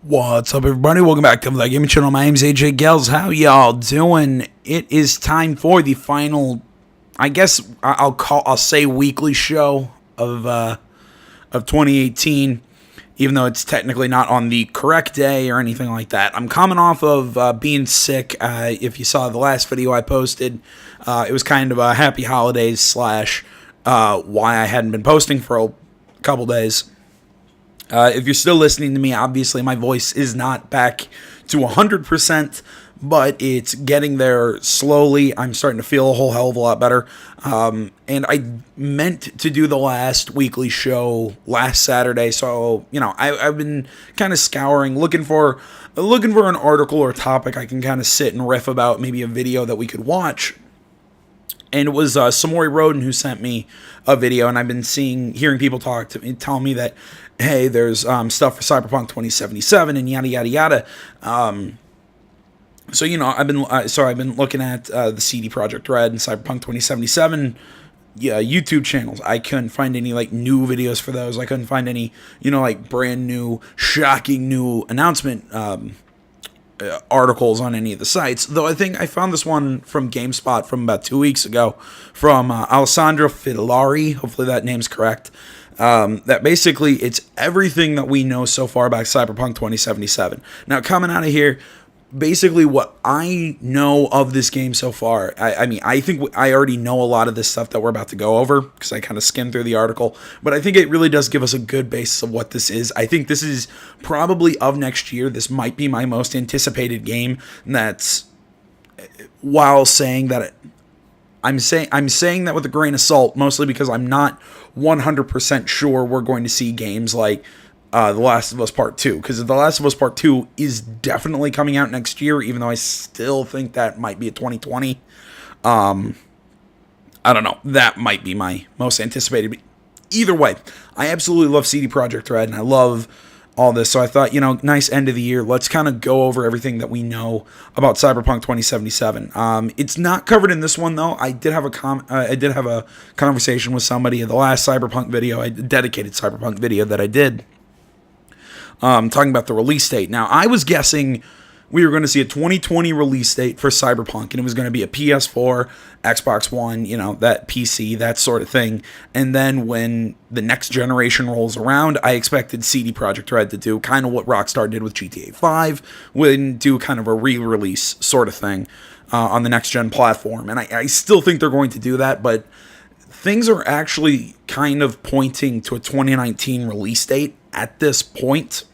What's up, everybody? Welcome back to the Gaming Channel. My name's AJ Gels. How y'all doing? It is time for the final, I guess I'll say weekly show of 2018, even though it's technically not on the correct day or anything like that. I'm coming off of being sick. If you saw the last video I posted, it was kind of a happy holidays slash why I hadn't been posting for a couple days. If you're still listening to me, obviously my voice is not back to 100%, but it's getting there slowly. I'm starting to feel a whole hell of a lot better. And I meant to do the last weekly show last Saturday, so I've been kind of scouring, looking for an article or a topic I can kind of sit and riff about, maybe a video that we could watch. And it was Samori Roden who sent me a video, and I've been hearing people talk to me, tell me that, hey, there's stuff for Cyberpunk 2077 and yada yada yada. So I've been looking at the CD Projekt Red and Cyberpunk 2077 YouTube channels. I couldn't find any new videos for those. I couldn't find any brand new, shocking new announcement articles on any of the sites, though I think I found this one from GameSpot from about 2 weeks ago from Alessandro Fidlari, hopefully that name's correct, that basically it's everything that we know so far about Cyberpunk 2077. Now, coming out of here, basically what I know of this game so far, I think I already know a lot of this stuff that we're about to go over because I kind of skimmed through the article, but I think it really does give us a good basis of what this is. I think this is probably of next year. This might be my most anticipated game. That's while saying that I'm saying that with a grain of salt, mostly because I'm not 100% sure we're going to see games like The Last of Us Part 2, because The Last of Us Part 2 is definitely coming out next year, even though I still think that might be a 2020. I don't know. That might be my most anticipated. But either way, I absolutely love CD Projekt Red, and I love all this. So I thought, nice end of the year. Let's kind of go over everything that we know about Cyberpunk 2077. It's not covered in this one, though. I did have a conversation with somebody in the last Cyberpunk video, a dedicated Cyberpunk video that I did, talking about the release date. Now, I was guessing we were going to see a 2020 release date for Cyberpunk, and it was going to be a PS4, Xbox One, that PC, that sort of thing. And then when the next generation rolls around, I expected CD Projekt Red to do kind of what Rockstar did with GTA 5, would do kind of a re-release sort of thing on the next-gen platform. And I still think they're going to do that, but things are actually kind of pointing to a 2019 release date at this point.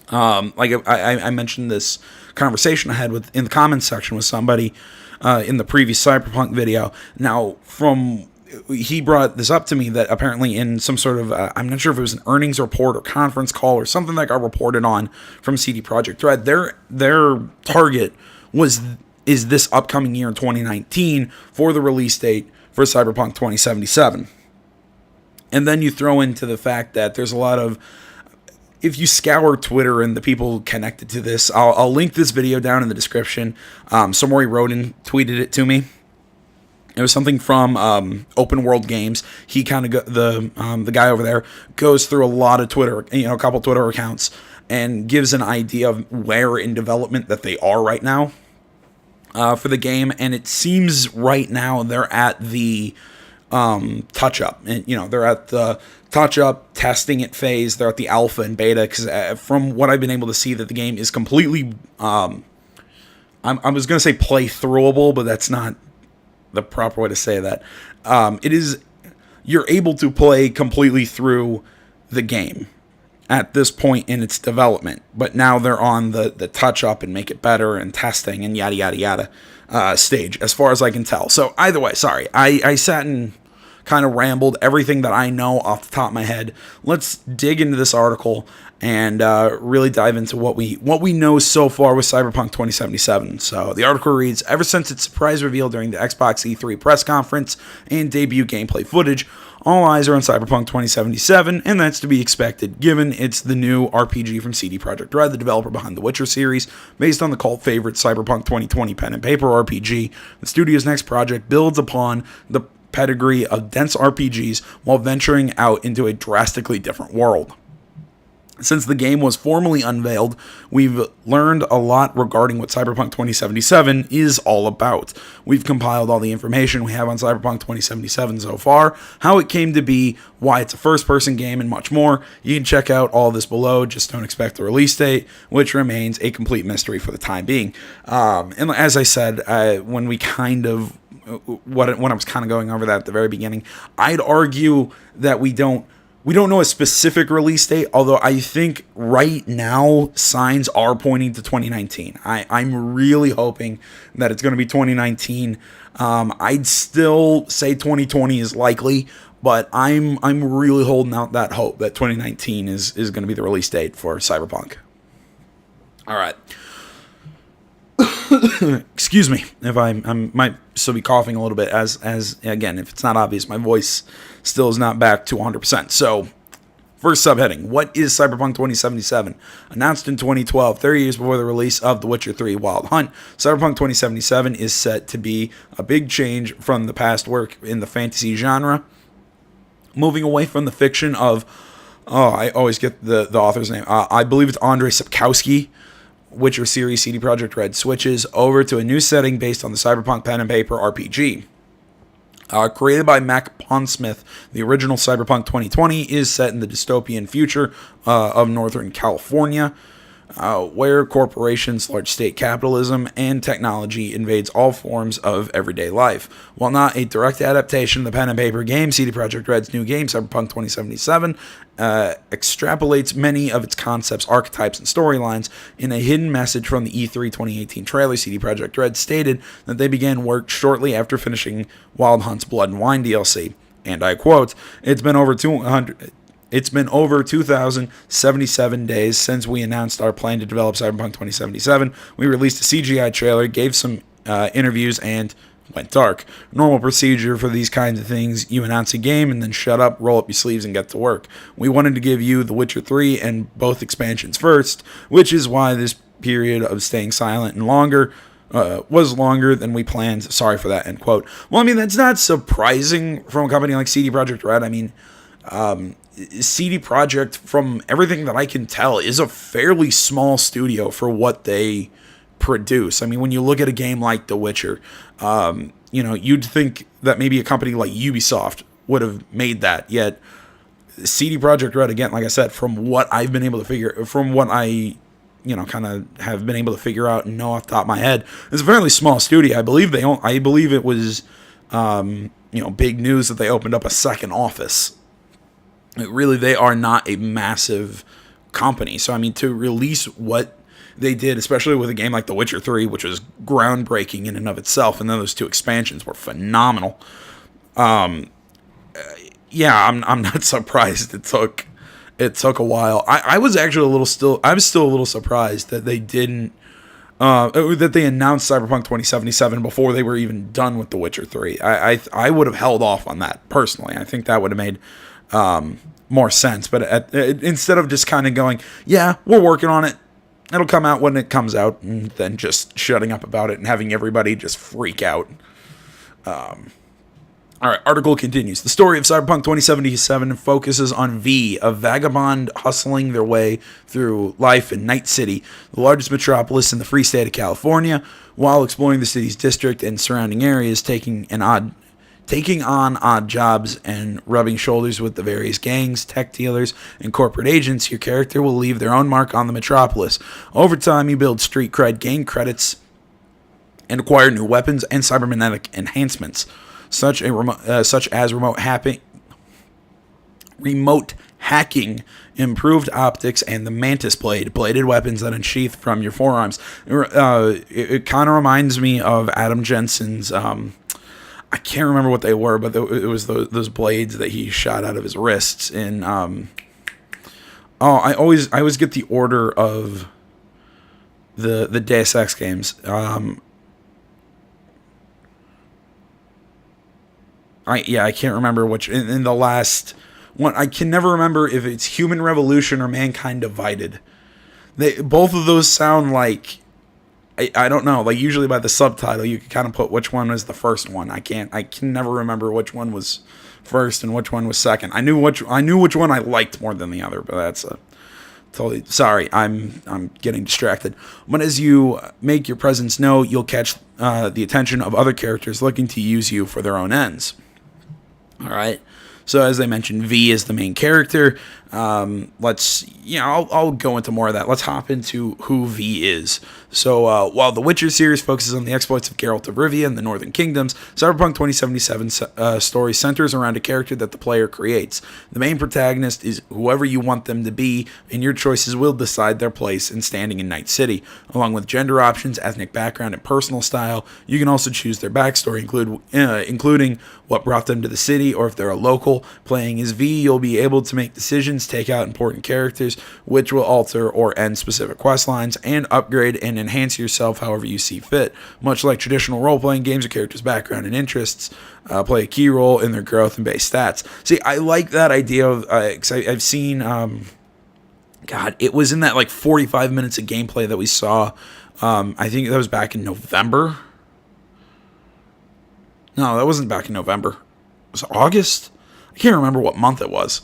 I mentioned this conversation I had in the comments section with somebody in the previous Cyberpunk video. Now, he brought this up to me that apparently in some sort of, I'm not sure if it was an earnings report or conference call or something that got reported on from CD Projekt Red, their target is this upcoming year in 2019 for the release date for Cyberpunk 2077. And then you throw into the fact that there's a lot of, if you scour Twitter and the people connected to this, I'll link this video down in the description. Samori Roden tweeted it to me. It was something from Open World Games. He kind of the guy over there goes through a lot of Twitter, a couple Twitter accounts, and gives an idea of where in development that they are right now for the game. And it seems right now they're at the touch up, and they're at the touch up testing it phase. They're at the alpha and beta, because from what I've been able to see, that the game is completely I was going to say play throughable, but that's not the proper way to say that. It is, you're able to play completely through the game at this point in its development, but now they're on the touch up and make it better and testing and yada yada yada stage, as far as I can tell. So either way, sorry, I sat and kind of rambled everything that I know off the top of my head. Let's dig into this article and really dive into what we know so far with Cyberpunk 2077. So the article reads, ever since its surprise reveal during the Xbox E3 press conference and debut gameplay footage, all eyes are on Cyberpunk 2077, and that's to be expected, given it's the new RPG from CD Projekt Red, the developer behind the Witcher series, based on the cult favorite Cyberpunk 2020 pen and paper RPG. The studio's next project builds upon the pedigree of dense RPGs while venturing out into a drastically different world. Since the game was formally unveiled, we've learned a lot regarding what Cyberpunk 2077 is all about. We've compiled all the information we have on Cyberpunk 2077 so far, how it came to be, why it's a first-person game, and much more. You can check out all this below, just don't expect the release date, which remains a complete mystery for the time being. And as I said, when I was kind of going over that at the very beginning, I'd argue that we don't know a specific release date, although I think right now signs are pointing to 2019. I'm really hoping that it's going to be 2019. I'd still say 2020 is likely, but I'm really holding out that hope that 2019 is going to be the release date for Cyberpunk. All right. Excuse me if I might still be coughing a little bit, as again, if it's not obvious, my voice still is not back to 100%. So, first subheading, what is Cyberpunk 2077? Announced in 2012, 30 years before the release of The Witcher 3 Wild Hunt, Cyberpunk 2077 is set to be a big change from the past work in the fantasy genre, moving away from the fiction of, I always get the author's name, I believe it's Andrei Sapkowski, Witcher series CD Projekt Red switches over to a new setting based on the Cyberpunk pen and paper RPG. Created by Mac Pondsmith, the original Cyberpunk 2020 is set in the dystopian future of Northern California, where corporations, large state capitalism, and technology invades all forms of everyday life. While not a direct adaptation of the pen and paper game, CD Projekt Red's new game, Cyberpunk 2077, extrapolates many of its concepts, archetypes, and storylines. In a hidden message from the E3 2018 trailer, CD Projekt Red stated that they began work shortly after finishing Wild Hunt's Blood and Wine DLC. And I quote, It's been over 2,077 days since we announced our plan to develop Cyberpunk 2077. We released a CGI trailer, gave some interviews, and went dark. Normal procedure for these kinds of things. You announce a game and then shut up, roll up your sleeves, and get to work. We wanted to give you The Witcher 3 and both expansions first, which is why this period of staying silent and longer was longer than we planned. Sorry for that, end quote. Well, I mean, that's not surprising from a company like CD Projekt Red. I mean, CD Projekt, from everything that I can tell, is a fairly small studio for what they produce. I mean, when you look at a game like The Witcher, you'd think that maybe a company like Ubisoft would have made that. Yet, CD Projekt Red, again, like I said, from what I've been able to figure, from what I, kind of have been able to figure out and know off the top of my head, it's a fairly small studio. I believe it was, big news that they opened up a second office. Really, they are not a massive company. So, I mean, to release what they did, especially with a game like The Witcher 3, which was groundbreaking in and of itself, and then those two expansions were phenomenal. I'm not surprised it took a while. I was actually still a little surprised that they didn't, that they announced Cyberpunk 2077 before they were even done with The Witcher 3. I would have held off on that, personally. I think that would have made more sense. But instead of just kind of going, yeah, we're working on it, it'll come out when it comes out, and then just shutting up about it and having everybody just freak out. All right, article continues. The story of Cyberpunk 2077 focuses on V, a vagabond hustling their way through life in Night City, the largest metropolis in the free state of California, while exploring the city's district and surrounding areas, taking on odd jobs and rubbing shoulders with the various gangs, tech dealers, and corporate agents. Your character will leave their own mark on the metropolis. Over time, you build street cred, gain credits, and acquire new weapons and cybernetic enhancements, such as remote hacking, improved optics, and the Mantis Blade, bladed weapons that unsheath from your forearms. It kind of reminds me of Adam Jensen's, I can't remember what they were, but it was those blades that he shot out of his wrists in, I always get the order of the Deus Ex games. I can't remember which in the last one. I can never remember if it's Human Revolution or Mankind Divided. Both of those sound like, I don't know. Like, usually by the subtitle, you can kind of put which one was the first one. I can never remember which one was first and which one was second. I knew which one I liked more than the other, but that's a totally. Sorry, I'm getting distracted. But as you make your presence known, you'll catch the attention of other characters looking to use you for their own ends. All right. So as I mentioned, V is the main character. I'll go into more of that. Let's hop into who V is. So while the Witcher series focuses on the exploits of Geralt of Rivia and the Northern Kingdoms, Cyberpunk 2077 story centers around a character that the player creates. The main protagonist is whoever you want them to be, and your choices will decide their place and standing in Night City. Along with gender options, ethnic background, and personal style, you can also choose their backstory, including what brought them to the city, or if they're a local. Playing as V, you'll be able to make decisions, take out important characters, which will alter or end specific quest lines, and upgrade and enhance yourself however you see fit. Much like traditional role-playing games, a character's background and interests play a key role in their growth and base stats. See, I like that idea of, because I've seen, God, it was in that like 45 minutes of gameplay that we saw. I think that was back in November. No, that wasn't back in November. It was August? I can't remember what month it was.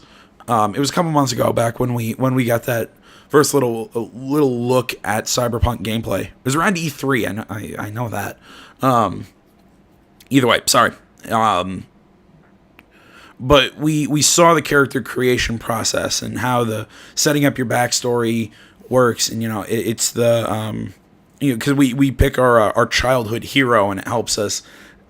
It was a couple months ago, back when we got that first little look at Cyberpunk gameplay. It was around E3. I know that. Either way, sorry. But we saw the character creation process and how the setting up your backstory works, and it's the because we pick our childhood hero, and it helps us.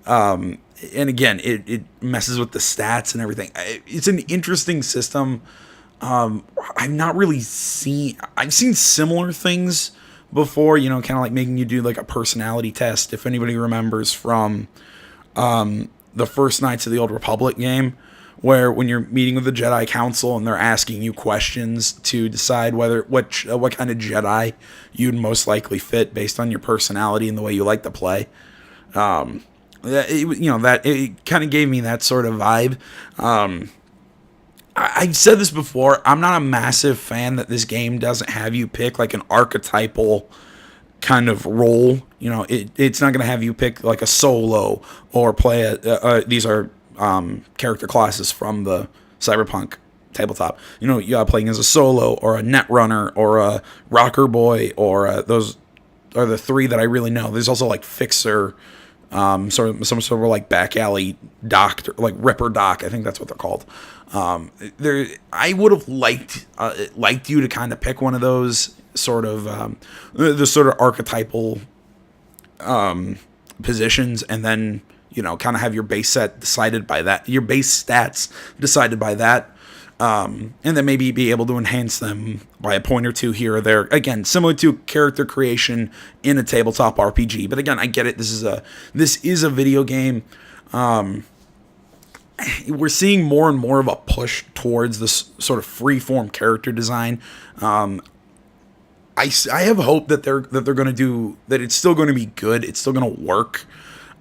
And again, it messes with the stats and everything. It's an interesting system. I've not really seen... I've seen similar things before, kind of like making you do like a personality test. If anybody remembers from the first Knights of the Old Republic game, where when you're meeting with the Jedi Council and they're asking you questions to decide what kind of Jedi you'd most likely fit based on your personality and the way you like to play. It kind of gave me that sort of vibe. I've said this before. I'm not a massive fan that this game doesn't have you pick like an archetypal kind of role. It's not going to have you pick like a solo or play these are character classes from the Cyberpunk tabletop. You're playing as a solo or a net runner or a rocker boy, or those are the three that I really know. There's also like Fixer. Some sort of like back alley doctor, like Ripper Doc, I think that's what they're called. I would have liked you to kind of pick one of those sort of the sort of archetypal positions, and then kind of have your base set decided by that, your base stats decided by that. And then maybe be able to enhance them by a point or two here or there. Again, similar to character creation in a tabletop RPG. But again, I get it. This is a video game. We're seeing more and more of a push towards this sort of free-form character design. I have hope that they're going to do that. It's still going to be good. It's still going to work.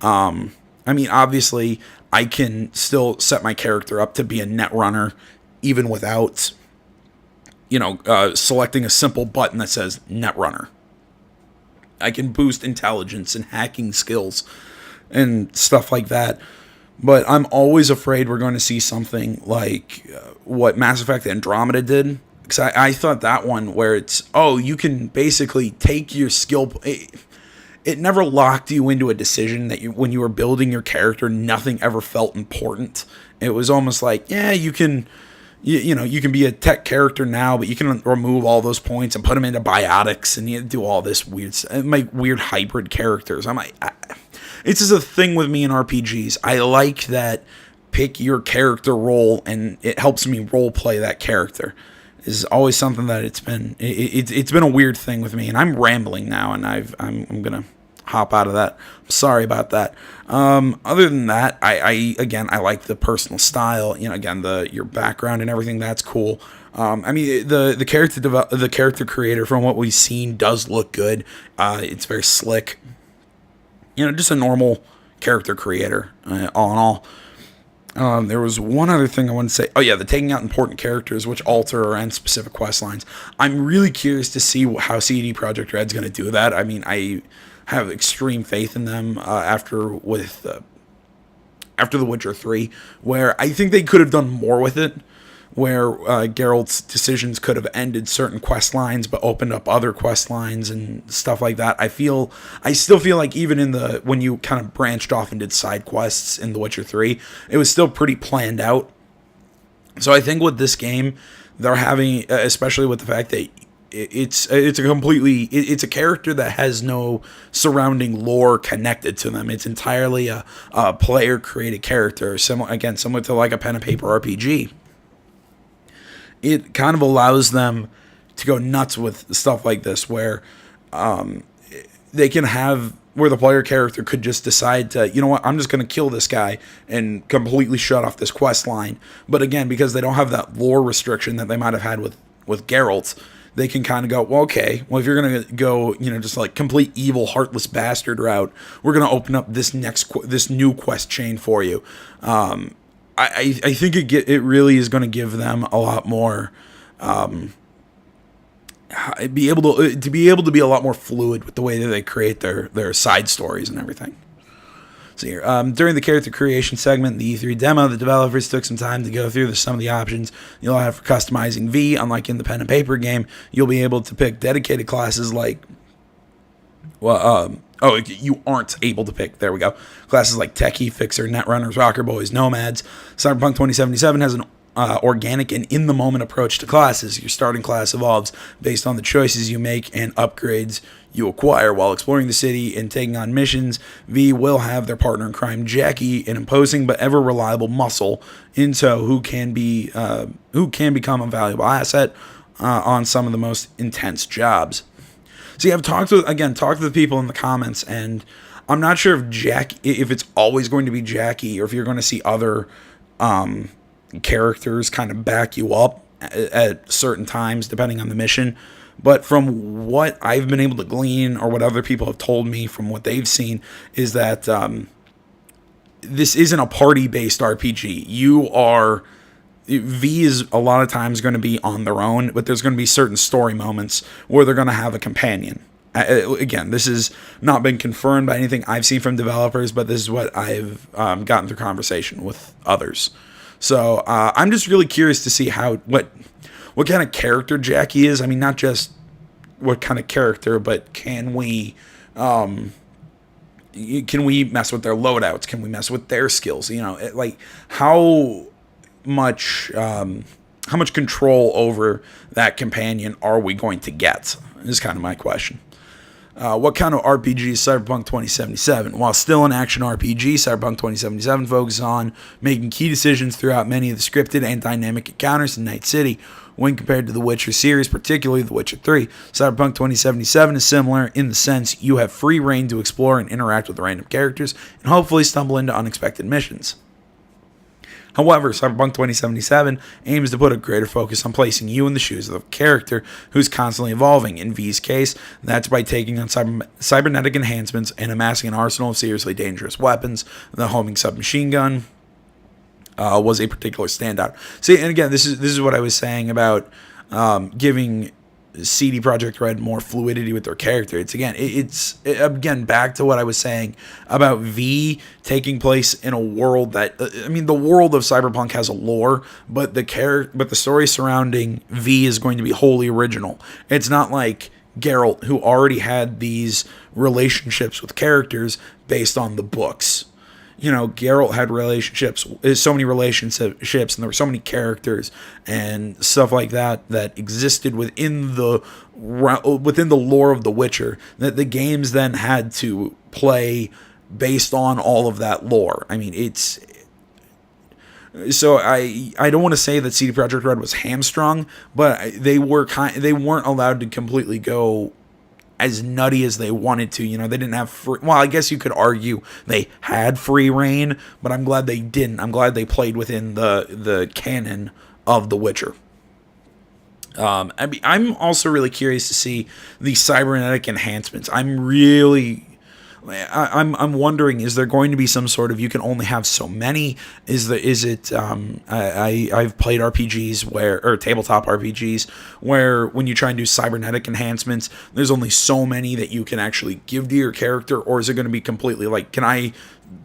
Obviously, I can still set my character up to be a net runner, even without, selecting a simple button that says net runner. I can boost intelligence and hacking skills and stuff like that. But I'm always afraid we're going to see something like what Mass Effect Andromeda did. Because I thought that one where it's, you can basically take your skill... It never locked you into a decision that when you were building your character, nothing ever felt important. It was almost like, you can... You can be a tech character now, but you can remove all those points and put them into biotics, and you do all this weird hybrid characters. I'm like, it's just a thing with me in RPGs. I like that pick your character role, and it helps me role play that character. Is always something that it's been a weird thing with me, and I'm rambling now, and I'm gonna hop out of that. I'm sorry about that. Other than that, I like the personal style. Your background and everything, that's cool. The character creator, from what we've seen, does look good. It's very slick. Just a normal character creator, all in all. There was one other thing I wanted to say. The taking out important characters, which alter or end specific quest lines. I'm really curious to see how CD Projekt Red's going to do that. I have extreme faith in them after The Witcher 3, where I think they could have done more with it. where Geralt's decisions could have ended certain quest lines but opened up other quest lines and stuff like that. I still feel like even in when you kind of branched off and did side quests in The Witcher 3, it was still pretty planned out. So I think with this game, they're having, especially with the fact that it's a character that has no surrounding lore connected to them. It's entirely a player created character, similar to like a pen and paper RPG. It kind of allows them to go nuts with stuff like this, where they can have, where the player character could just decide to, you know what, I'm just going to kill this guy and completely shut off this quest line. But again, because they don't have that lore restriction that they might have had with Geralt, they can kind of go, well, okay, well, if you're going to go, just like complete evil, heartless bastard route, we're going to open up this new quest chain for you. I think it really is going to give them a lot more, be able to be a lot more fluid with the way that they create their side stories and everything. So here, during the character creation segment, the E3 demo, the developers took some time to go through some of the options you'll have for customizing V. Unlike in the pen and paper game, you'll be able to pick dedicated classes like, you aren't able to pick, there we go, classes like Techie, Fixer, Netrunners, Rocker Boys, Nomads. Cyberpunk 2077 has an organic and in-the-moment approach to classes. Your starting class evolves based on the choices you make and upgrades you acquire. While exploring the city and taking on missions, V will have their partner in crime, Jackie, an imposing but ever reliable muscle in tow who can become a valuable asset on some of the most intense jobs. See, I've talked to the people in the comments, and I'm not sure if it's always going to be Jackie, or if you're going to see other characters kind of back you up at certain times depending on the mission. But from what I've been able to glean, or what other people have told me from what they've seen, is that this isn't a party-based RPG. V is a lot of times going to be on their own, but there's going to be certain story moments where they're going to have a companion. Again, this has not been confirmed by anything I've seen from developers, but this is what I've gotten through conversation with others. So I'm just really curious to see what kind of character Jackie is. I mean, not just what kind of character, but can we mess with their loadouts? Can we mess with their skills? Like how much control over that companion are we going to get? Is kind of my question. What kind of RPG is Cyberpunk 2077? While still an action RPG, Cyberpunk 2077 focuses on making key decisions throughout many of the scripted and dynamic encounters in Night City. When compared to the Witcher series, particularly The Witcher 3, Cyberpunk 2077 is similar in the sense you have free reign to explore and interact with random characters and hopefully stumble into unexpected missions. However, Cyberpunk 2077 aims to put a greater focus on placing you in the shoes of the character who's constantly evolving. In V's case, that's by taking on cybernetic enhancements and amassing an arsenal of seriously dangerous weapons. The homing submachine gun was a particular standout. See, and again, this is what I was saying about giving CD Projekt Red more fluidity with their character. It's back to what I was saying about V taking place in a world that, the world of Cyberpunk has a lore, but the story surrounding V is going to be wholly original. It's not like Geralt, who already had these relationships with characters based on the books. Geralt had so many relationships, and there were so many characters and stuff like that existed within the lore of The Witcher that the games then had to play based on all of that lore. So I don't want to say that CD Projekt Red was hamstrung, but they weren't allowed to completely go as nutty as they wanted to. They didn't have I guess you could argue they had free reign, but I'm glad they didn't. I'm glad they played within the canon of The Witcher. I'm also really curious to see the cybernetic enhancements. I'm wondering, is there going to be some sort of, you can only have so many? I've played RPGs or tabletop RPGs where when you try and do cybernetic enhancements, there's only so many that you can actually give to your character, or is it going to be completely like, can I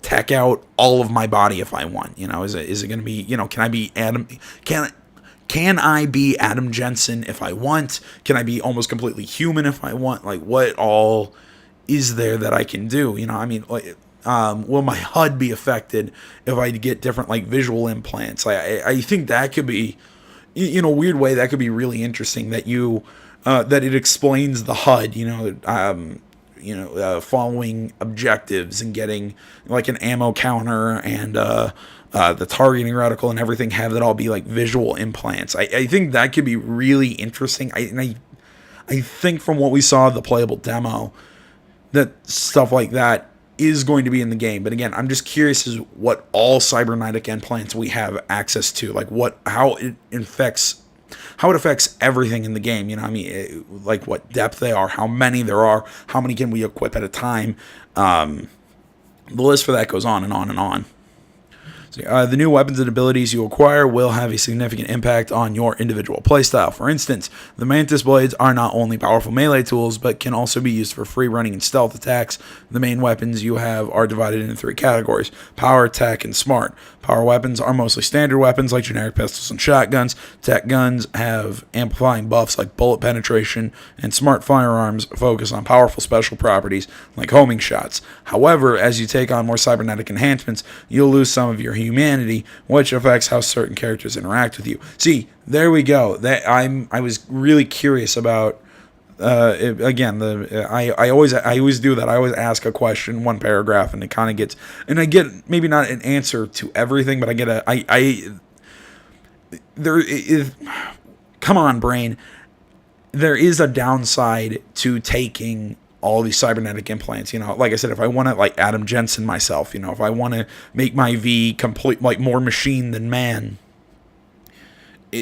tech out all of my body if I want? Is it going to be, can I be can I be Adam Jensen if I want? Can I be almost completely human if I want? Like, what all is there that I can do? You know, I mean, like, will my HUD be affected if I get different, like, visual implants? Like, I think that could be, in a weird way, that could be really interesting, that that it explains the HUD, following objectives and getting, like, an ammo counter and, the targeting reticle and everything, have that all be like visual implants. I think that could be really interesting. I think from what we saw of the playable demo, that stuff like that is going to be in the game. But again, I'm just curious as what all cybernetic implants we have access to, like how it affects everything in the game. You know, I mean, like what depth they are, how many there are, how many can we equip at a time. The list for that goes on and on and on. The new weapons and abilities you acquire will have a significant impact on your individual playstyle. For instance, the Mantis Blades are not only powerful melee tools, but can also be used for free running and stealth attacks. The main weapons you have are divided into 3 categories: power, tech, and smart. Power weapons are mostly standard weapons like generic pistols and shotguns. Tech guns have amplifying buffs like bullet penetration, and smart firearms focus on powerful special properties like homing shots. However, as you take on more cybernetic enhancements, you'll lose some of your humanity, which affects how certain characters interact with you. See, there we go. I was really curious about. I always do that. I always ask a question, one paragraph, and it kind of gets, and I get maybe not an answer to everything, but I get there is, come on, brain. There is a downside to taking all these cybernetic implants. You know, like I said, if I want to, like, Adam Jensen myself, you know, if I want to make my V complete, like, more machine than man,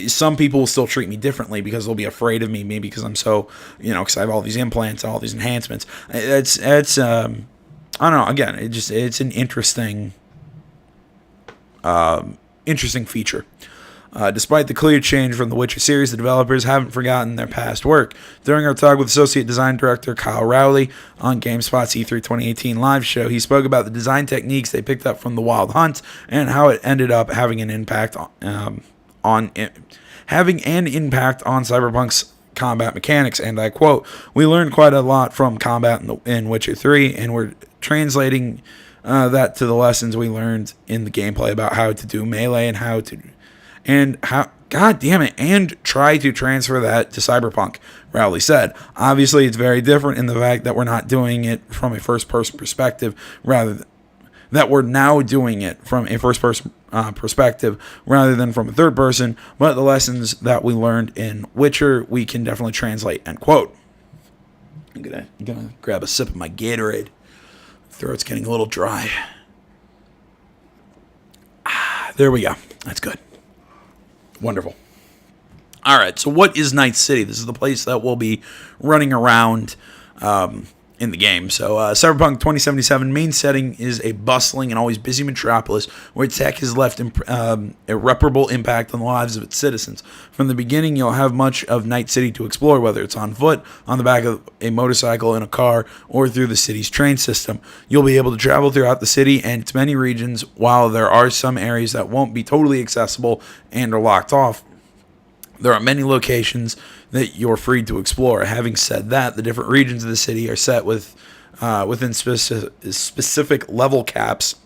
some people will still treat me differently because they'll be afraid of me, maybe because I'm so, because I have all these implants, all these enhancements. It's I don't know. Again, it's an interesting feature. Despite the clear change from the Witcher series, the developers haven't forgotten their past work. During our talk with Associate Design Director Kyle Rowley on GameSpot's E3 2018 live show, he spoke about the design techniques they picked up from the Wild Hunt and how it ended up having an impact on Cyberpunk's combat mechanics. And I quote, "We learned quite a lot from combat in Witcher 3, and we're translating that to the lessons we learned in the gameplay about how to do melee and try to transfer that to Cyberpunk," Rowley said. "Obviously, it's very different in the fact that we're not doing it from a first-person perspective, that we're now doing it from a first-person perspective rather than from a third person, but the lessons that we learned in Witcher, we can definitely translate," end quote. I'm gonna grab a sip of my Gatorade. Throat's getting a little dry. There we go. That's good. Wonderful. All right, so what is Night City? This is the place that we'll be running around in the game. So Cyberpunk 2077 main setting is a bustling and always busy metropolis where tech has left irreparable impact on the lives of its citizens. From the beginning, you'll have much of Night City to explore, whether it's on foot, on the back of a motorcycle, in a car, or through the city's train system. You'll be able to travel throughout the city and its many regions, while there are some areas that won't be totally accessible and are locked off. There are many locations that you're free to explore. Having said that, the different regions of the city are set within specific level caps,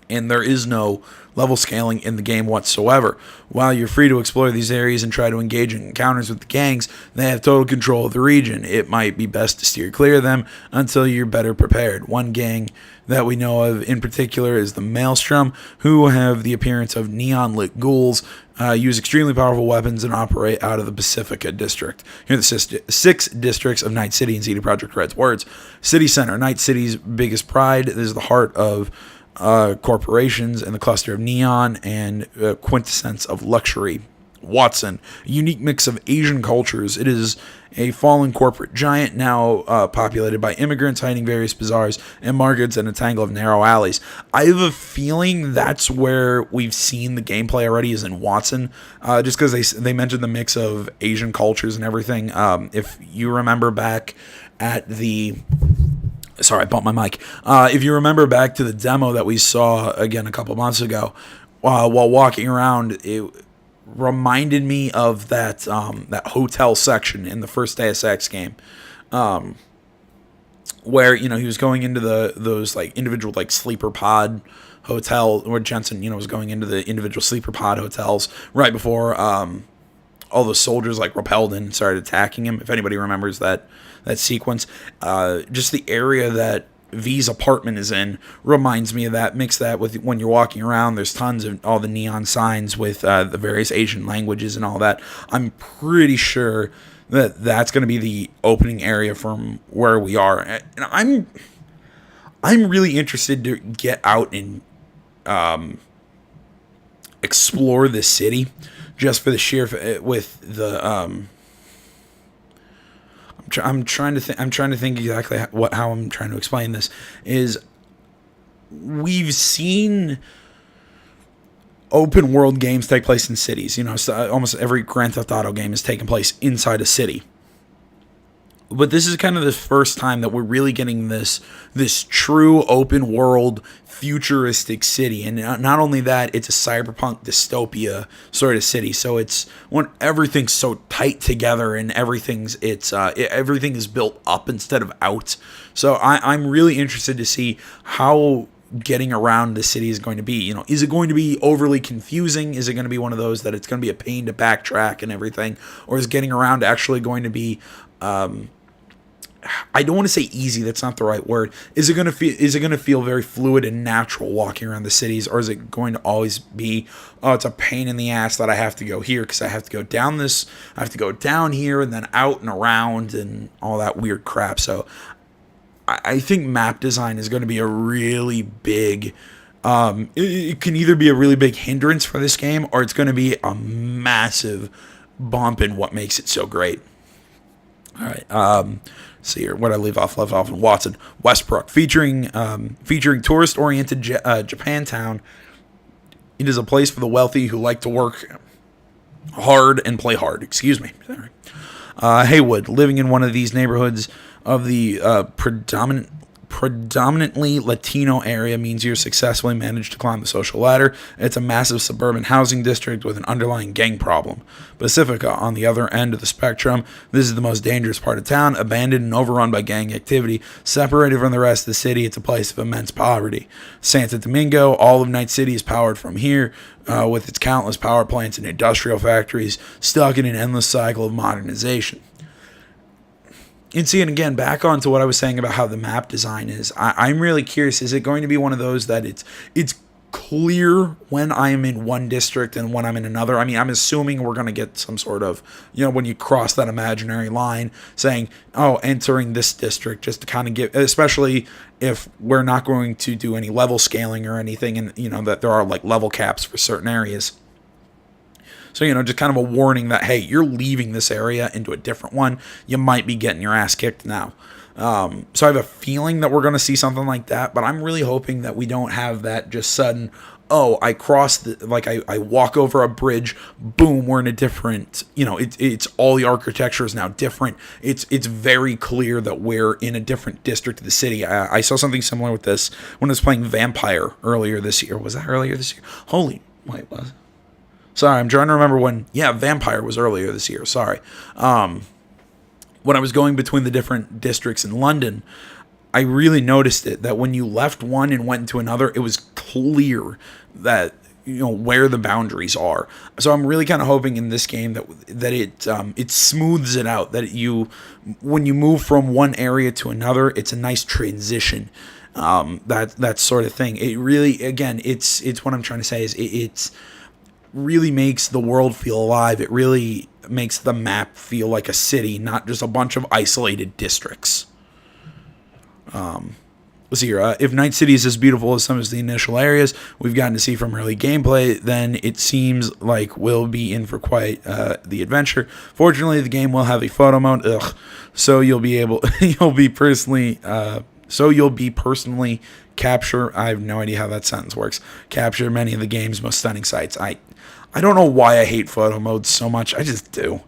and there is no level scaling in the game whatsoever. While you're free to explore these areas and try to engage in encounters with the gangs, they have total control of the region. It might be best to steer clear of them until you're better prepared. One gang that we know of in particular is the Maelstrom, who have the appearance of neon-lit ghouls, use extremely powerful weapons, and operate out of the Pacifica District. Here are the 6 districts of Night City in CD Projekt Red's words. City Center, Night City's biggest pride. This is the heart of corporations and the cluster of neon and quintessence of luxury. Watson, a unique mix of Asian cultures. It is a fallen corporate giant now populated by immigrants hiding various bazaars and markets in a tangle of narrow alleys. I have a feeling that's where we've seen the gameplay already, is in Watson, just because they mentioned the mix of Asian cultures and everything. If you remember back at the... Sorry, I bumped my mic. If you remember back to the demo that we saw, again, a couple months ago, while walking around, reminded me of that hotel section in the first Deus Ex game, where he was going into those like individual like sleeper pod hotel, where Jensen was going into the individual sleeper pod hotels right before all the soldiers like repelled in and started attacking him. If anybody remembers that sequence, just the area that V's apartment is in reminds me of that. Mix that with when you're walking around, there's tons of all the neon signs with the various Asian languages and all that. I'm pretty sure that's going to be the opening area from where we are, and I'm really interested to get out and explore the city, just for the sheer with the I'm trying to think exactly how I'm trying to explain this. Is we've seen open world games take place in cities. So almost every Grand Theft Auto game is taking place inside a city. But this is kind of the first time that we're really getting this true open world futuristic city, and not only that, it's a cyberpunk dystopia sort of city. So it's when everything's so tight together and everything is built up instead of out. So I'm really interested to see how getting around the city is going to be. Is it going to be overly confusing? Is it going to be one of those that it's going to be a pain to backtrack and everything, or is getting around actually going to be I don't want to say easy, that's not the right word. Is it going to feel very fluid and natural walking around the cities, or is it going to always be, oh, it's a pain in the ass that I have to go here because I have to go down this, I have to go down here and then out and around and all that weird crap. So I think map design is going to be a really big it can either be a really big hindrance for this game, or it's going to be a massive bump in what makes it so great. All right. See here, what I left off in Watson, Westbrook, featuring tourist-oriented Japantown. It is a place for the wealthy who like to work hard and play hard. Excuse me. Sorry. Haywood, living in one of these neighborhoods of the predominantly Latino area, means you're successfully managed to climb the social ladder. It's a massive suburban housing district with an underlying gang problem. Pacifica, on the other end of the spectrum, this is the most dangerous part of town, abandoned and overrun by gang activity. Separated from the rest of the city, it's a place of immense poverty. Santo Domingo, all of Night City is powered from here, with its countless power plants and industrial factories, stuck in an endless cycle of modernization. And see, and again, back on to what I was saying about how the map design is, I'm really curious, is it going to be one of those that it's clear when I am in one district and when I'm in another? I mean, I'm assuming we're going to get some sort of, when you cross that imaginary line saying, oh, entering this district, just to kind of give, especially if we're not going to do any level scaling or anything, and, that there are like level caps for certain areas. So, just kind of a warning that, hey, you're leaving this area into a different one. You might be getting your ass kicked now. So I have a feeling that we're going to see something like that, but I'm really hoping that we don't have that just sudden, oh, I crossed, I walk over a bridge, boom, we're in a different, it's all the architecture is now different. It's very clear that we're in a different district of the city. I saw something similar with this when I was playing Vampire earlier this year. Was that earlier this year? Wait, was it? Sorry, I'm trying to remember when. Yeah, Vampire was earlier this year. Sorry. When I was going between the different districts in London, I really noticed it, that when you left one and went into another, it was clear that, where the boundaries are. So I'm really kind of hoping in this game that it smooths it out, that when you move from one area to another, it's a nice transition. That sort of thing. It really, again, it's what I'm trying to say is it's really makes the world feel alive. It really makes the map feel like a city, not just a bunch of isolated districts. Let's see here. If Night City is as beautiful as some of the initial areas we've gotten to see from early gameplay, then it seems like we'll be in for quite the adventure. Fortunately, the game will have a photo mode. So you'll be personally capture. I have no idea how that sentence works. Capture many of the game's most stunning sights. I don't know why I hate photo mode so much. I just do.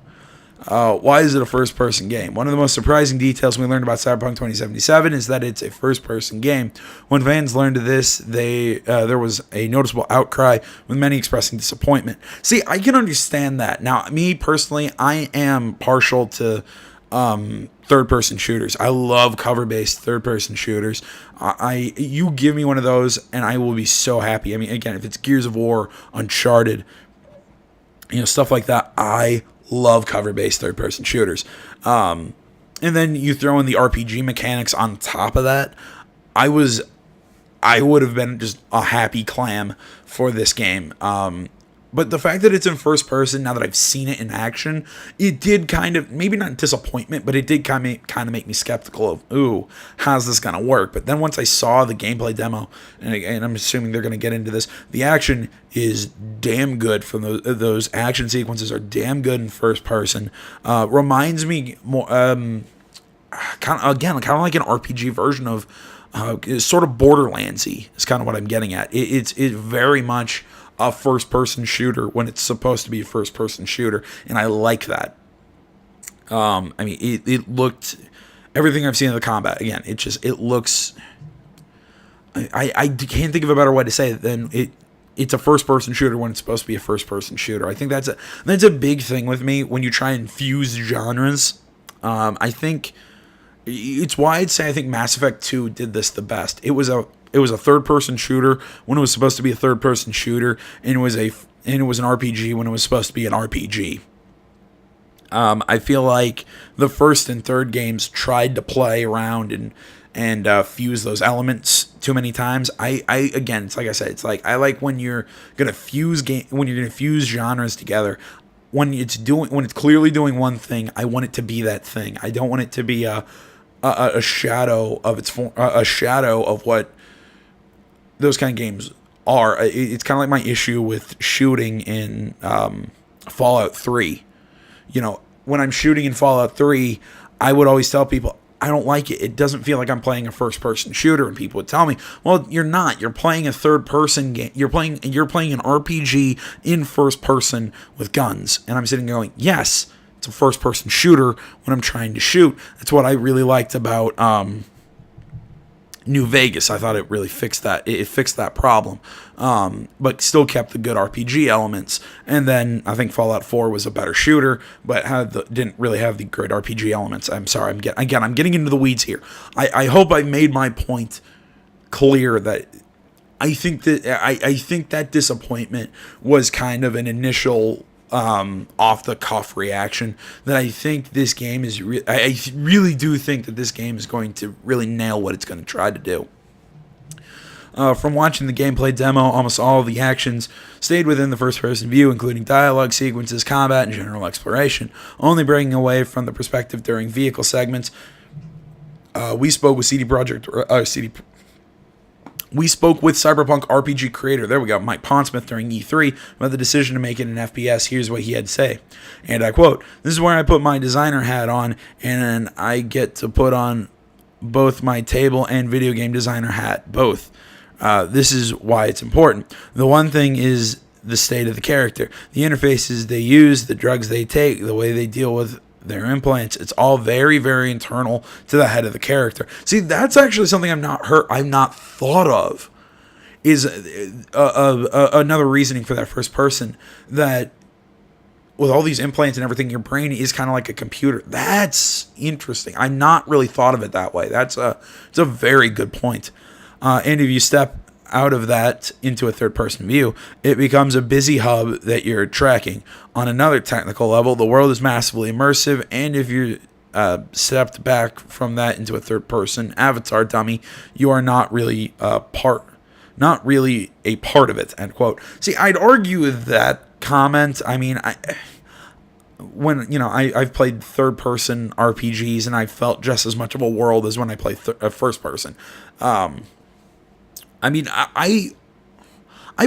Why is it a first-person game? One of the most surprising details we learned about Cyberpunk 2077 is that it's a first-person game. When fans learned of this, there was a noticeable outcry, with many expressing disappointment. See, I can understand that. Now, me personally, I am partial to third-person shooters. I love cover-based third-person shooters. You give me one of those, and I will be so happy. I mean, again, if it's Gears of War, Uncharted, stuff like that, I love cover-based third-person shooters. And then you throw in the RPG mechanics on top of that. I would have been just a happy clam for this game. But the fact that it's in first person, now that I've seen it in action, it did kind of, maybe not disappointment, but it did kind of make me skeptical of, ooh, how's this going to work? But then once I saw the gameplay demo, and I'm assuming they're going to get into this, the action is damn good from those action sequences are damn good in first person. Reminds me more, kind of like an RPG version of, sort of Borderlands-y is kind of what I'm getting at. It's very much a first-person shooter when it's supposed to be a first-person shooter, and I like that. I mean, it looked, everything I've seen of the combat, again, it looks, I can't think of a better way to say it than it's a first-person shooter when it's supposed to be a first-person shooter. I think that's a big thing with me when you try and fuse genres. I think it's why I'd say I think Mass Effect 2 did this the best. It was a third-person shooter when it was supposed to be a third-person shooter, and it was an RPG when it was supposed to be an RPG. I feel like the first and third games tried to play around and fuse those elements too many times. Again, it's like I said, it's like I like when you're gonna fuse genres together. When it's clearly doing one thing, I want it to be that thing. I don't want it to be a shadow of a shadow of what those kind of games are. It's kind of like my issue with shooting in Fallout 3. When I'm shooting in Fallout 3, I would always tell people, I don't like it. It doesn't feel like I'm playing a first-person shooter. And people would tell me, well, you're not. You're playing a third-person game. You're playing an RPG in first person with guns. And I'm sitting there going, yes, it's a first-person shooter when I'm trying to shoot. That's what I really liked about New Vegas. I thought it really fixed that. It fixed that problem, but still kept the good RPG elements. And then I think Fallout 4 was a better shooter, but didn't really have the great RPG elements. I'm sorry. I'm getting into the weeds here. I hope I made my point clear that I think that disappointment was kind of an initial off the cuff reaction that I think this game is I really do think that this game is going to really nail what it's going to try to do. From watching the gameplay demo, almost all of the actions stayed within the first-person view, including dialogue sequences, combat, and general exploration, only breaking away from the perspective during vehicle segments. We spoke with Cyberpunk RPG creator, Mike Pondsmith, during E3 about the decision to make it an FPS. Here's what he had to say, and I quote, "This is where I put my designer hat on, and I get to put on both my table and video game designer hat, both. This is why it's important. The one thing is the state of the character, the interfaces they use, the drugs they take, the way they deal with their implants. It's all very, very internal to the head of the character." See, that's actually something I've not thought of. Is another reasoning for that first person, that with all these implants and everything, your brain is kind of like a computer. That's interesting. I've not really thought of it that way. It's a very good point. And if you step out of that into a third-person view, it becomes a busy hub that you're tracking. On another technical level, the world is massively immersive, and if you're stepped back from that into a third-person avatar dummy, you are not really a part of it. End quote. See, I'd argue with that comment. I mean, I've played third-person RPGs, and I felt just as much of a world as when I play first-person. I mean, I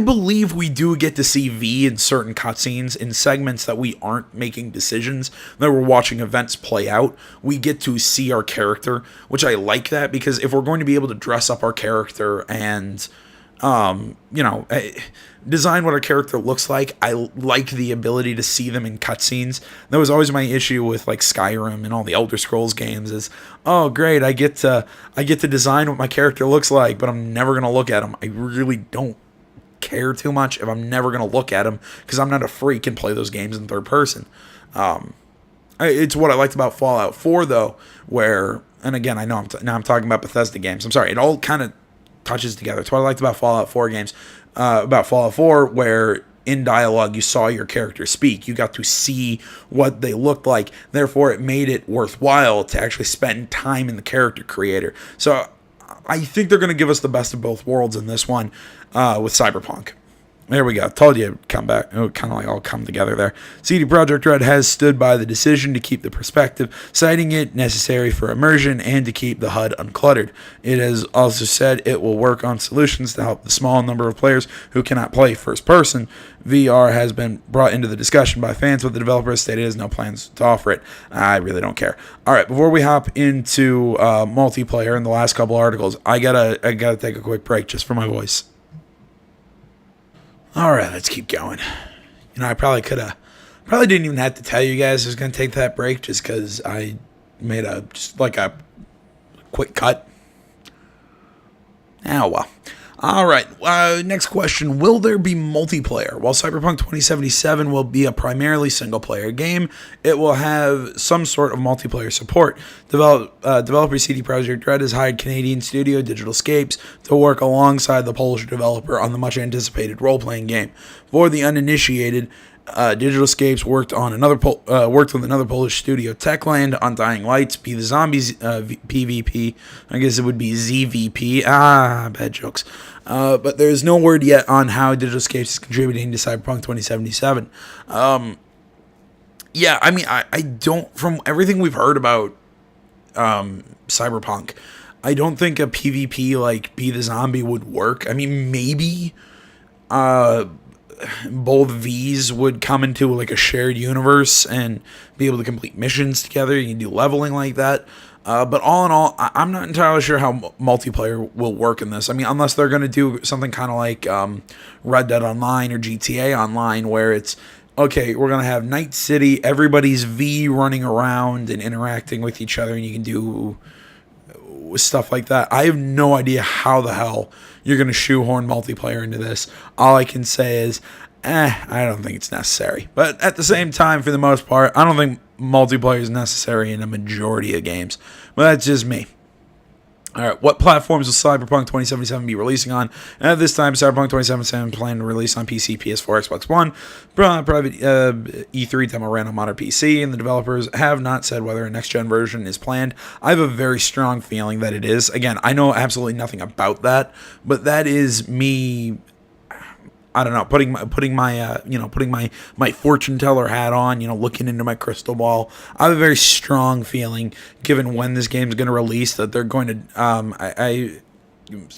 believe we do get to see V in certain cutscenes in segments that we aren't making decisions, that we're watching events play out. We get to see our character, which I like that, because if we're going to be able to dress up our character and Design what a character looks like. I like the ability to see them in cutscenes. That was always my issue with like Skyrim and all the Elder Scrolls games. Is, oh great, I get to design what my character looks like, but I'm never gonna look at them. I really don't care too much if I'm never gonna look at them because I'm not a freak and play those games in third person. It's what I liked about Fallout 4 though, where, and again, I know now I'm talking about Bethesda games. I'm sorry, it all kind of touches together. It's what I liked about Fallout 4 games, about Fallout 4, where in dialogue you saw your character speak. You got to see what they looked like. Therefore, it made it worthwhile to actually spend time in the character creator. So I think they're going to give us the best of both worlds in this one with Cyberpunk. There we go. Told you it'd come back. It would kind of like all come together there. CD Projekt Red has stood by the decision to keep the perspective, citing it necessary for immersion and to keep the HUD uncluttered. It has also said it will work on solutions to help the small number of players who cannot play first person. VR has been brought into the discussion by fans, but the developer stated it has no plans to offer it. I really don't care. All right, before we hop into multiplayer and the last couple articles, I gotta take a quick break just for my voice. All right, let's keep going. I probably didn't even have to tell you guys I was going to take that break just because I made a quick cut. Oh, well. All right, next question. Will there be multiplayer? While Cyberpunk 2077 will be a primarily single-player game, it will have some sort of multiplayer support. Developer CD Projekt Red has hired Canadian studio Digital Scapes to work alongside the Polish developer on the much-anticipated role-playing game. For the uninitiated, Digital Scapes worked with another Polish studio, Techland, on Dying Lights, Be the Zombies PvP. I guess it would be ZVP. Bad jokes. But there's no word yet on how Digital Scapes is contributing to Cyberpunk 2077. Yeah, I mean, I don't, from everything we've heard about Cyberpunk, I don't think a PvP like Be the Zombie would work. I mean, maybe both V's would come into like a shared universe and be able to complete missions together. You can do leveling like that. But all in all, I'm not entirely sure how multiplayer will work in this. I mean, unless they're going to do something kind of like Red Dead Online or GTA Online, where it's, okay, we're going to have Night City, everybody's V running around and interacting with each other, and you can do stuff like that. I have no idea how the hell you're going to shoehorn multiplayer into this. All I can say is, I don't think it's necessary. But at the same time, for the most part, I don't think multiplayer is necessary in a majority of games. But that's just me. All right, what platforms will Cyberpunk 2077 be releasing on? At this time, Cyberpunk 2077 planned to release on PC, PS4, Xbox One. Private E3 demo ran on modern PC, and the developers have not said whether a next-gen version is planned. I have a very strong feeling that it is. Again, I know absolutely nothing about that, but that is me, I don't know, putting my fortune teller hat on, looking into my crystal ball. I have a very strong feeling, given when this game is going to release, that they're going to. I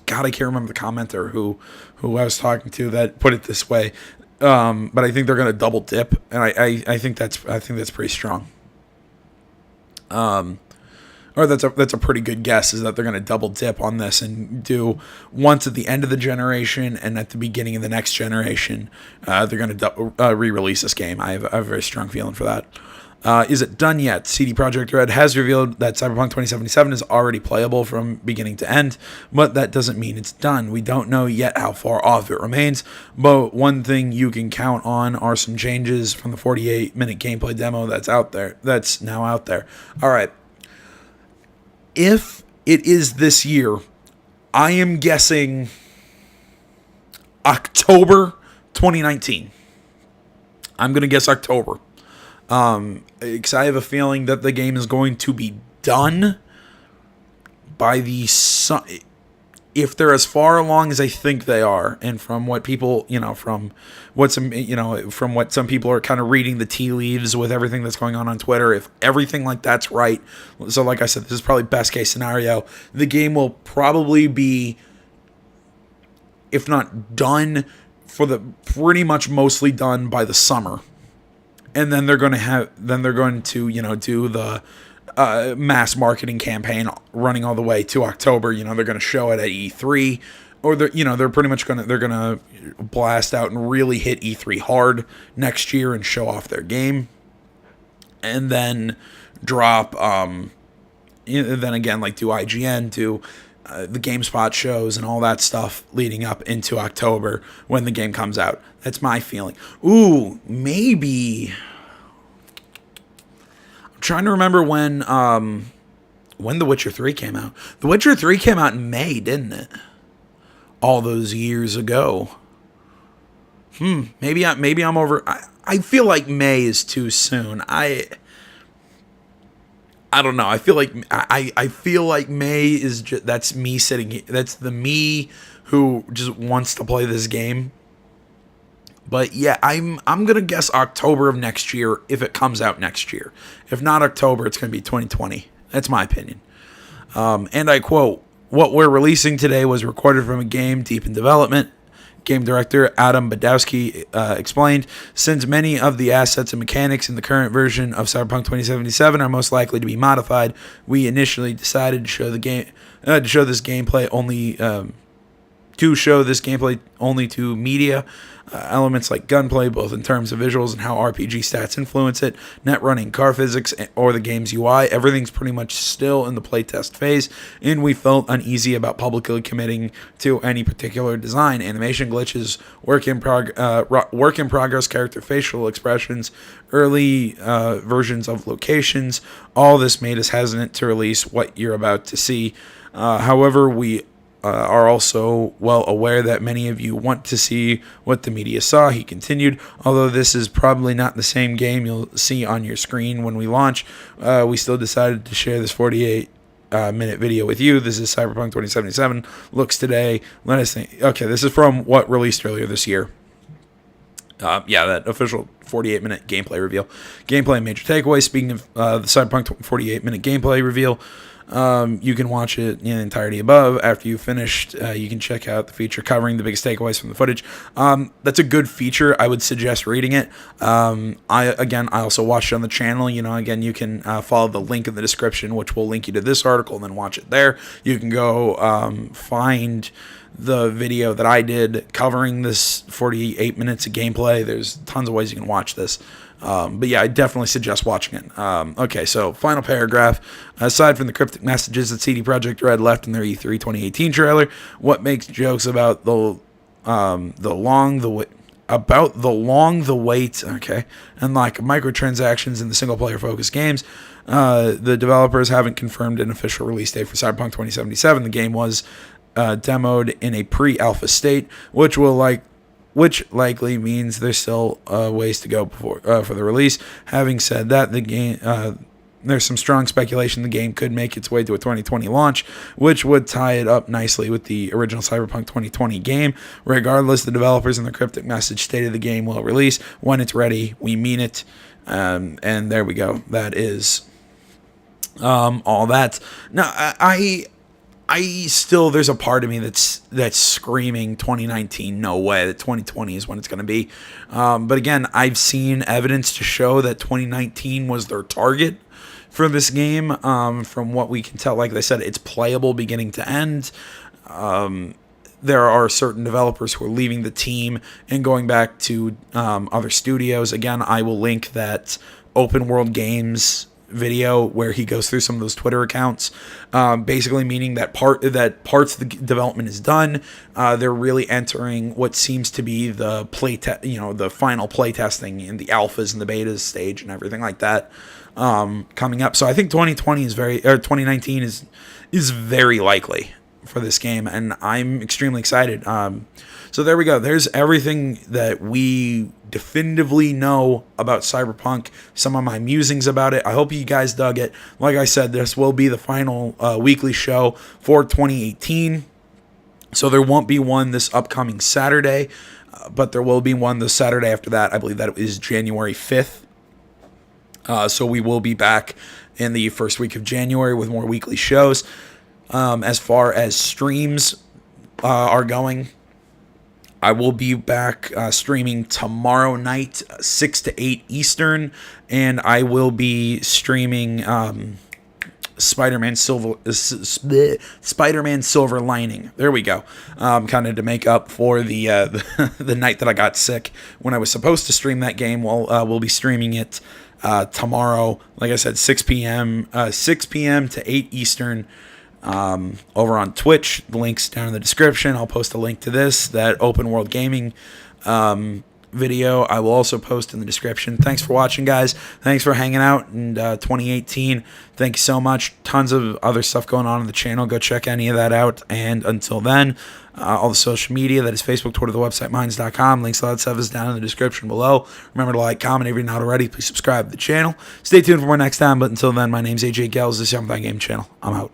can't remember the commenter who I was talking to that put it this way, but I think they're going to double dip, and I think that's pretty strong. Or that's a pretty good guess, is that they're going to double dip on this and do once at the end of the generation and at the beginning of the next generation. They're going to re-release this game. I have a very strong feeling for that. Is it done yet? CD Projekt Red has revealed that Cyberpunk 2077 is already playable from beginning to end, but that doesn't mean it's done. We don't know yet how far off it remains, but one thing you can count on are some changes from the 48-minute gameplay demo that's now out there. All right. If it is this year, I am guessing October 2019. I'm going to guess October. Because I have a feeling that the game is going to be done by the if they're as far along as I think they are, and from what people, from what some people are kind of reading the tea leaves with everything that's going on Twitter, if everything like that's right, so like I said, this is probably best case scenario, the game will probably be, if not done, pretty much mostly done by the summer. And then they're going to do the mass marketing campaign running all the way to October. They're going to show it at E3. or they're pretty much gonna blast out and really hit E3 hard next year and show off their game, and then drop then again, like, do IGN, do the GameSpot shows and all that stuff leading up into October when the game comes out. That's my feeling. Ooh, maybe. I'm trying to remember when The Witcher 3 came out. The Witcher 3 came out in May, didn't it? All those years ago. Maybe I'm over. I feel like May is too soon. I don't know. I feel like I feel like May is just, that's me sitting here. That's the me who just wants to play this game. But yeah, I'm gonna guess October of next year if it comes out next year. If not October, it's gonna be 2020. That's my opinion. And I quote: "What we're releasing today was recorded from a game deep in development." Game director Adam Badowski explained, since many of the assets and mechanics in the current version of Cyberpunk 2077 are most likely to be modified, we initially decided to show this gameplay only to media. Elements like gunplay, both in terms of visuals and how RPG stats influence it, net running, car physics, or the game's UI, everything's pretty much still in the playtest phase, and we felt uneasy about publicly committing to any particular design. Animation glitches, work in progress character facial expressions, early versions of locations, all this made us hesitant to release what you're about to see. However, we are also well aware that many of you want to see what the media saw, he continued. Although this is probably not the same game you'll see on your screen when we launch, we still decided to share this 48-minute video with you. This is Cyberpunk 2077. Looks today. Let us think. Okay, this is from what released earlier this year. That official 48-minute gameplay reveal. Gameplay and major takeaways. Speaking of the Cyberpunk 48-minute gameplay reveal, you can watch it in entirety above. After you've finished, you can check out the feature covering the biggest takeaways from the footage. That's a good feature. I would suggest reading it. I also watched it on the channel. Again, you can follow the link in the description, which will link you to this article, and then watch it there. You can go find the video that I did covering this 48 minutes of gameplay. There's tons of ways you can watch this. But yeah, I definitely suggest watching it. Okay, so final paragraph. Aside from the cryptic messages that CD Projekt Red left in their E3 2018 trailer, what makes jokes about the long the wait, okay, and like microtransactions in the single player focused games, the developers haven't confirmed an official release date for Cyberpunk 2077. The game was demoed in a pre-alpha state, which likely means there's still ways to go before for the release. Having said that, the game there's some strong speculation the game could make its way to a 2020 launch, which would tie it up nicely with the original Cyberpunk 2020 game. Regardless, the developers in the cryptic message stated the game will release when it's ready. We mean it, and there we go. That is all that. Now, I still, there's a part of me that's screaming 2019, no way, that 2020 is when it's going to be. But again, I've seen evidence to show that 2019 was their target for this game. From what we can tell, like I said, it's playable beginning to end. There are certain developers who are leaving the team and going back to other studios. Again, I will link that Open World Games video where he goes through some of those Twitter accounts, basically meaning that parts of the development is done. They're really entering what seems to be the the final play testing and the alphas and the betas stage and everything like that coming up. So I think 2019 is very likely for this game, and I'm extremely excited. So there we go. There's everything that we definitively know about Cyberpunk, some of my musings about it. I hope you guys dug it. Like I said, this will be the final weekly show for 2018. So there won't be one this upcoming Saturday, but there will be one the Saturday after that. I believe that is January 5th. So we will be back in the first week of January with more weekly shows. As far as streams are going, I will be back streaming tomorrow night, 6 to 8 Eastern, and I will be streaming Spider-Man Silver Lining. There we go. Kind of to make up for the the night that I got sick when I was supposed to stream that game. Well, we'll be streaming it tomorrow. Like I said, 6 p.m. to 8 Eastern. Over on Twitch. The link's down in the description. I'll post a link to that open world gaming video. I will also post in the description. Thanks for watching, guys. Thanks for hanging out in 2018. Thank you so much. Tons of other stuff going on the channel. Go check any of that out. And until then, all the social media, that is Facebook, Twitter, the website, minds.com. Links to all that stuff is down in the description below. Remember to like, comment if you're not already. Please subscribe to the channel. Stay tuned for more next time. But until then, my name's AJ Gels. This is Young Game Channel. I'm out.